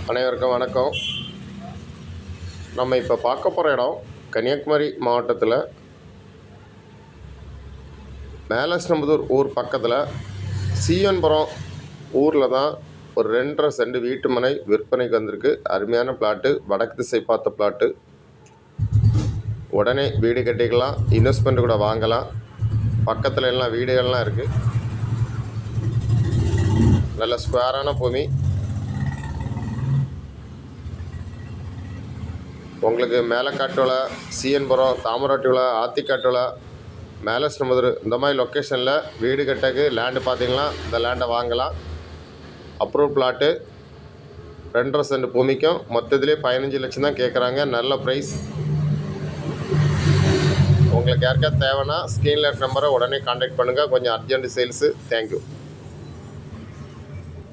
அனைவருக்கும் வணக்கம். நம்ம இப்போ பார்க்க போகிற இடம் கன்னியாகுமரி மாவட்டத்தில் மேலஸ்னம்புதூர் ஊர் பக்கத்தில் சீயன்புரம் ஊரில் தான் ஒரு 2.5 சென்ட் வீட்டு மனை விற்பனைக்கு வந்திருக்கு. அருமையான பிளாட்டு, வடக்கு திசை பார்த்த பிளாட்டு. உடனே வீடு கட்டிக்கலாம், இன்வெஸ்ட்மெண்ட் கூட வாங்கலாம். பக்கத்தில் எல்லாம் வீடுகள்லாம் இருக்குது. நல்ல ஸ்கொயரான பூமி. உங்களுக்கு மேலக்காட்டுவலை, சீயன்புரம், தாமராட்டிவலை, ஆத்திக்காட்டுவலை, மேலஸ்னம்புதூர் இந்த மாதிரி லொக்கேஷனில் வீடு கட்டக்கு லேண்டு பார்த்தீங்கன்னா இந்த லேண்டை வாங்கலாம். Approve plot. 2.5 சென்ட் பூமிக்கும் மொத்தத்திலே 15 லட்சம் தான் கேட்குறாங்க. நல்ல ப்ரைஸ். உங்களுக்கு யாருக்கா தேவைன்னா ஸ்க்ரீனில் இருக்க நம்பரை உடனே கான்டாக்ட் பண்ணுங்கள். கொஞ்சம் அர்ஜென்ட் சேல்ஸு. தேங்க்யூ.